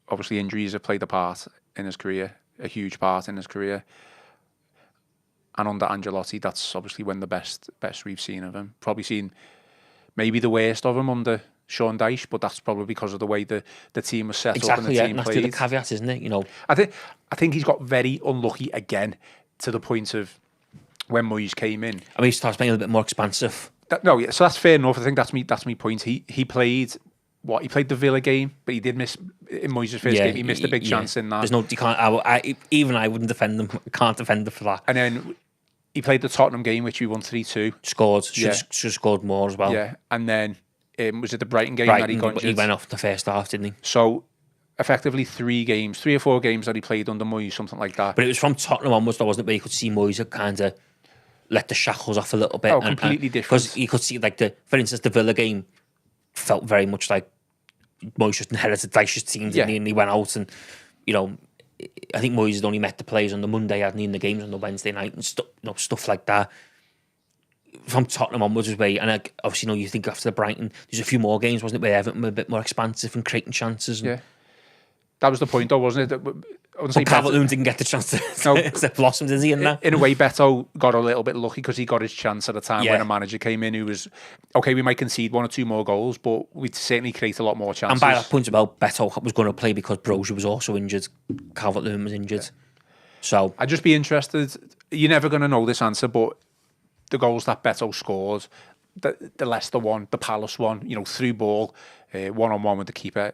obviously injuries have played a part in his career, a huge part in his career. And under Ancelotti, that's obviously when the best we've seen of him. Probably seen maybe the worst of him under Sean Dyche, but that's probably because of the way the team was set up and the team that's played. the caveat, isn't it? You know, I think he's got very unlucky again, to the point of when Moyes came in. I mean, he starts being a little bit more expansive. So that's fair enough. I think that's my point. He played the Villa game, but he did miss in Moyes' first game. He missed a big chance in that. There's no, you can't. I wouldn't defend him. I can't defend him for that. And then he played the Tottenham game, which we won 3-2. Scored. Should have scored more as well. Yeah, and then was it the Brighton game that he got injured? He went off the first half, didn't he? So effectively 3 or 4 games that he played under Moyes, something like that. But it was from Tottenham onwards, though, wasn't it? Where you could see Moyes had kind of let the shackles off a little bit. Oh, completely different. Because you could see, like, for instance, the Villa game felt very much like Moyes just inherited Dyche's team, didn't he? And he went out and, you know, I think Moyes had only met the players on the Monday, hadn't he, in the games on the Wednesday night and stuff like that. From Tottenham onwards was where, and obviously, you think after the Brighton, there's a few more games, wasn't it, where Everton were a bit more expansive and creating chances. And, that was the point, though, wasn't it? But Calvert-Lewin didn't get the chance to blossom, did he? In a way, Beto got a little bit lucky because he got his chance at a time when a manager came in who was, okay, we might concede 1 or 2 more goals, but we'd certainly create a lot more chances. And by that point, Beto was going to play because Brozier was also injured. Calvert-Lewin was injured. Yeah. So I'd just be interested. You're never going to know this answer, but the goals that Beto scored, the Leicester one, the Palace one, through ball, 1-on-1 with the keeper.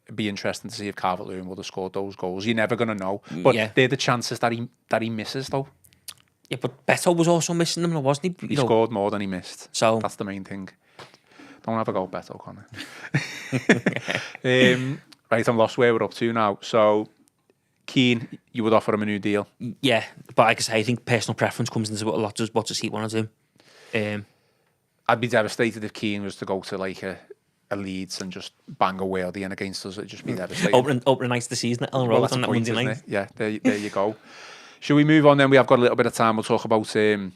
It'd be interesting to see if Calvert-Lewin would have scored those goals. You're never going to know, but they're the chances that he misses, though. Yeah, but Beto was also missing them, wasn't he? He scored more than he missed. So that's the main thing. Don't have a go, Beto, Connor. Right, I'm lost where we're up to now. So, Keane, you would offer him a new deal? Yeah, but like I say, I think personal preference comes into what does he want to do. I'd be devastated if Keane was to go to like a Leeds and just bang a worldie in against us. It'd just be devastating. Opening night of the season at Ellen Road on that Monday night. Yeah, there you go. Should we move on then? We have got a little bit of time. We'll talk about John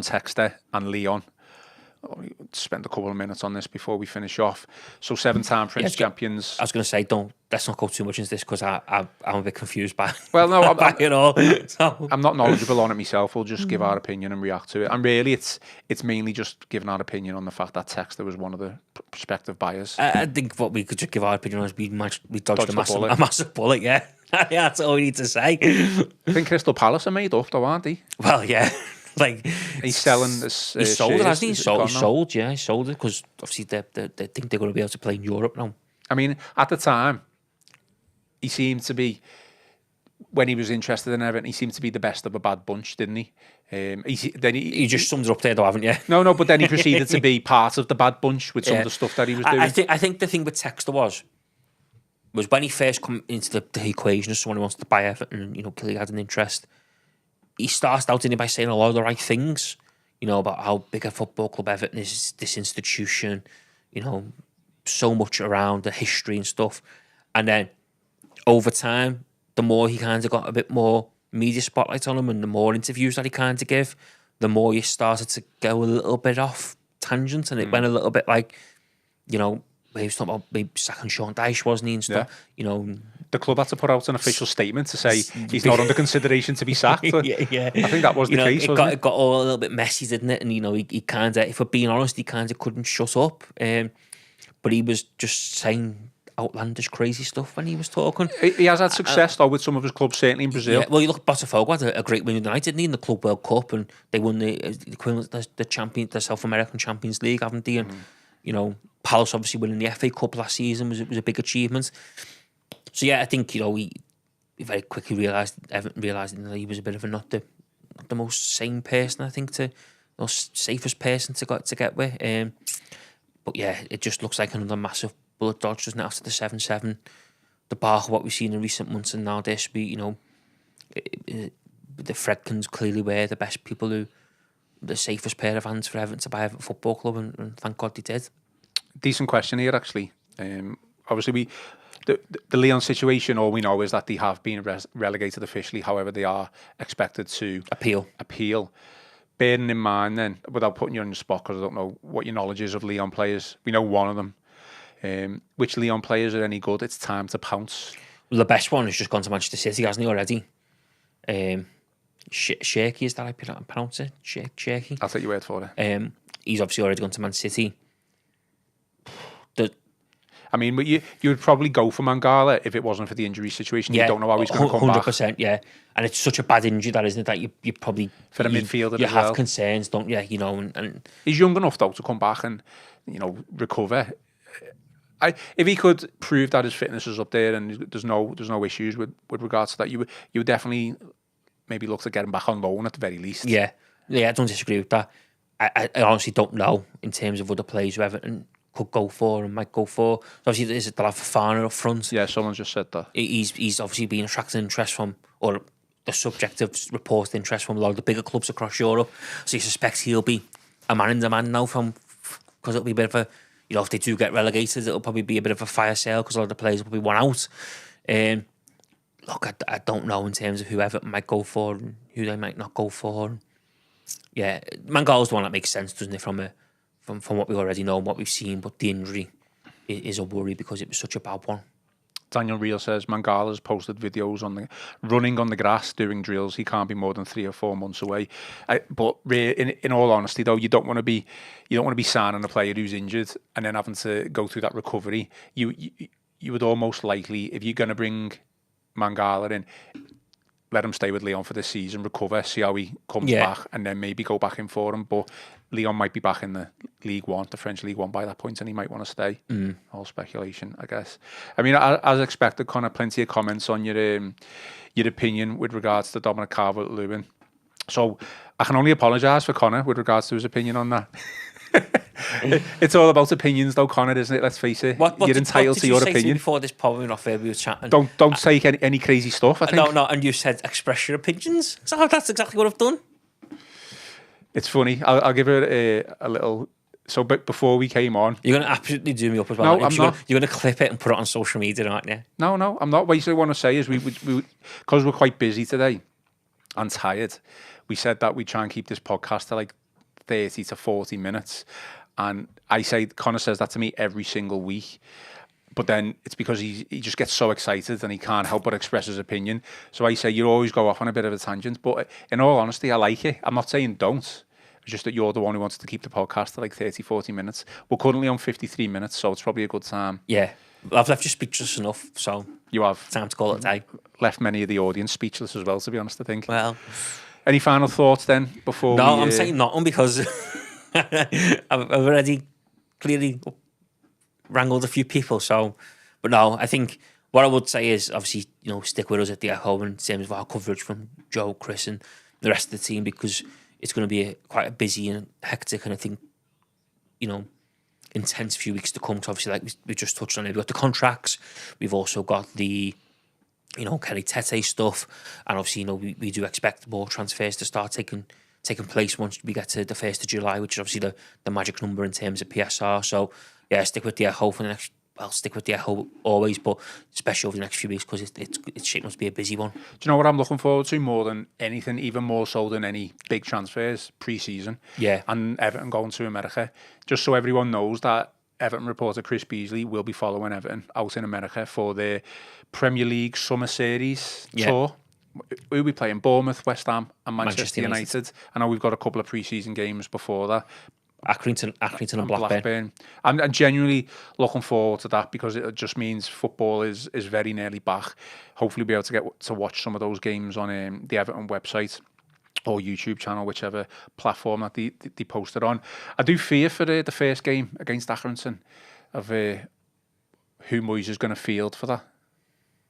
Textor and Lyon. We'll spend a couple of minutes on this before we finish off. So 7-time French champions. I was going to say, let's not go too much into this because I'm a bit confused by. Well, no, so. I'm not knowledgeable on it myself. We'll just give our opinion and react to it. And really, it's mainly just giving our opinion on the fact that Textor was one of the prospective buyers. I think what we could just give our opinion on is we dodged a massive bullet. Yeah, that's all we need to say. I think Crystal Palace are made up, though, aren't they? Well, yeah. Like he's selling this. He sold it, hasn't he? He sold it because obviously they think they're going to be able to play in Europe now. I mean, at the time, he seemed to be, when he was interested in Everton, he seemed to be the best of a bad bunch, didn't he? You just summed it up there, though, haven't you? No, but then he proceeded to be part of the bad bunch with some of the stuff that he was doing. I think the thing with Textor was when he first come into the equation as someone who wants to buy Everton and clearly had an interest. He starts out by saying a lot of the right things, about how big a football club Everton is, this institution, so much around the history and stuff. And then over time, the more he kind of got a bit more media spotlight on him and the more interviews that he kind of give, the more he started to go a little bit off tangent. And it went a little bit like, he was talking about maybe sacking Sean Dyche, wasn't he, and stuff, The club had to put out an official statement to say he's not under consideration to be sacked. Yeah. I think that was the case, wasn't it? It got all a little bit messy, didn't it? And, he kind of, if we're being honest, he kind of couldn't shut up. But he was just saying outlandish, crazy stuff when he was talking. He has had success, though, with some of his clubs, certainly in Brazil. Yeah, well, you look at Botafogo, had a great win tonight, didn't he, in the Club World Cup, and they won the equivalent of the South American Champions League, haven't they? And, Palace obviously winning the FA Cup last season was a big achievement. So yeah, I think he very quickly realised that he was a bit of not the most sane person, I think, to safest person to get with. But yeah, it just looks like another massive bullet dodge, doesn't it? After the 7-7, the bar of what we've seen in recent months, and now this week, the Fredkins clearly were the best people the safest pair of hands for Everton to buy Everton Football Club, and thank God they did. Decent question here, actually. Obviously, the Lyon situation, all we know is that they have been relegated officially. However, they are expected to appeal. Bearing in mind, then, without putting you on the spot, because I don't know what your knowledge is of Lyon players, we know one of them. Which Lyon players are any good? It's time to pounce. Well, the best one has just gone to Manchester City, hasn't he, already? Shaky, is that how I pronounce it? Shaky. I'll take your word for it. He's obviously already gone to Man City. I mean, you would probably go for Mangala if it wasn't for the injury situation. Yeah, you don't know how he's going to come 100%, back. yeah. And it's such a bad injury, that isn't it? That you probably for the midfielder. You as have well. concerns, don't you? And he's young enough though to come back and recover. If he could prove that his fitness is up there and there's no issues with regards to that, you would definitely maybe look to get him back on loan at the very least. Yeah, I don't disagree with that. I honestly don't know in terms of other players who Everton could go for and might go for. So obviously, they'll have Fofana up front. Yeah, someone just said that. He's obviously been attracting interest from, or the subject of reported interest from a lot of the bigger clubs across Europe. So you suspect he'll be a man in demand now because it'll be a bit of a, if they do get relegated, it'll probably be a bit of a fire sale because a lot of the players will be one out. Look, I don't know in terms of who Everton might go for and who they might not go for. Yeah, Mangala's the one that makes sense, doesn't it, from what we already know and what we've seen, but the injury is a worry because it was such a bad one. Daniel Reel says Mangala's posted videos on running on the grass doing drills. He can't be more than 3 or 4 months away. But in all honesty, though, you don't want to be signing a player who's injured and then having to go through that recovery. You would almost likely, if you're going to bring Mangala in, let him stay with Lyon for this season, recover, see how he comes back, and then maybe go back in for him. But Lyon might be back in the League One, the French League One by that point, and he might want to stay. All speculation, I guess. I mean, as expected, Connor, plenty of comments on your opinion with regards to Dominic Calvert-Lewin. So I can only apologise for Connor with regards to his opinion on that. It's all about opinions, though, Connor, isn't it? Let's face it. You're entitled to your opinion. Before this pod, we were off there, we were chatting. Don't say any crazy stuff. I think. No, and you said express your opinions. So that's exactly what I've done. It's funny. I'll give it a little. So, but before we came on, you're going to absolutely do me up as well. No, I'm not. You're going to clip it and put it on social media, aren't you? No, I'm not. What I want to say is we because we're quite busy today and tired. We said that we try and keep this podcast to like 30 to 40 minutes. And Connor says that to me every single week. But then it's because he just gets so excited and he can't help but express his opinion. So I say, you always go off on a bit of a tangent. But in all honesty, I like it. I'm not saying don't. It's just that you're the one who wants to keep the podcast to like 30, 40 minutes. We're currently on 53 minutes, so it's probably a good time. Yeah. I've left you speechless enough, so... You have. Time to call it a day. Left many of the audience speechless as well, to be honest, I think. Well... Any final thoughts then before No, I'm saying nothing because I've already clearly wrangled a few people. So, but no, I think what I would say is obviously, stick with us at the Echo and same as our coverage from Joe, Chris and the rest of the team because it's going to be quite a busy and hectic and I think, intense few weeks to come. So obviously, like we just touched on it, we've got the contracts. We've also got the Kenny Tete stuff, and obviously, we do expect more transfers to start taking place once we get to the 1st of July, which is obviously the magic number in terms of PSR. So, yeah, stick with the Echo for the next. Well, stick with the Echo always, but especially over the next few weeks because it's shaping up to be a busy one. Do you know what I'm looking forward to more than anything, even more so than any big transfers pre-season? Yeah, and Everton going to America, just so everyone knows that. Everton reporter Chris Beasley will be following Everton out in America for their Premier League Summer Series tour. We'll be playing Bournemouth, West Ham and Manchester United. I know we've got a couple of pre-season games before that. Accrington and Blackburn. I'm genuinely looking forward to that because it just means football is very nearly back. Hopefully we'll be able to get to watch some of those games on the Everton website or YouTube channel, whichever platform that they posted on. I do fear for the first game against Accrington of who Moyes is going to field for that.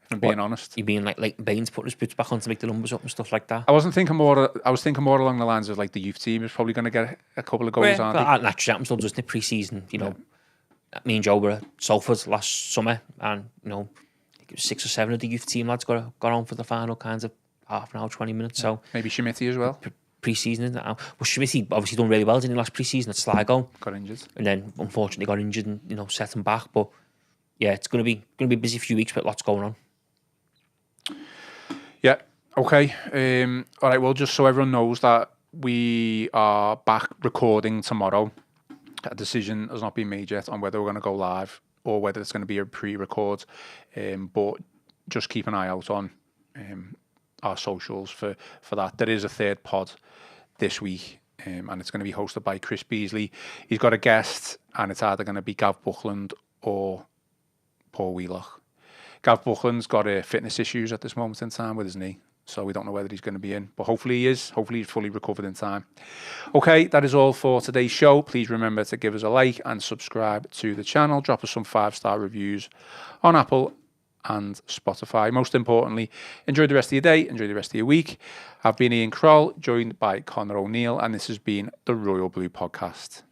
I'm being honest. You mean like Baines putting his boots back on to make the numbers up and stuff like that? I was thinking more along the lines of like the youth team is probably going to get a couple of goals, aren't they? That naturally happens, though, doesn't it? Pre-season, me and Joe were at Salford last summer, and I think it was 6 or 7 of the youth team lads got on for the final kinds of half an hour, 20 minutes. So maybe Schmitty as well. Pre-season, well, Schmitty obviously done really well, didn't he, last pre-season at Sligo? Got injured, and then unfortunately got injured, and set him back. But yeah, it's going to be a busy few weeks, but lots going on. Yeah. Okay. All right. Well, just so everyone knows that we are back recording tomorrow. A decision has not been made yet on whether we're going to go live or whether it's going to be a pre-record. But just keep an eye out on our socials for that. There is a third pod this week, and it's going to be hosted by Chris Beasley. He's got a guest, and it's either going to be Gav Buckland or Paul Wheelock. Gav Buckland's got fitness issues at this moment in time with his knee, so we don't know whether he's going to be in, but hopefully he is. Hopefully he's fully recovered in time. Okay, that is all for today's show. Please remember to give us a like and subscribe to the channel. Drop us some 5-star reviews on Apple and Spotify. Most importantly, enjoy the rest of your day, enjoy the rest of your week. I've been Ian Croll, joined by Connor O'Neill, and this has been the Royal Blue Podcast.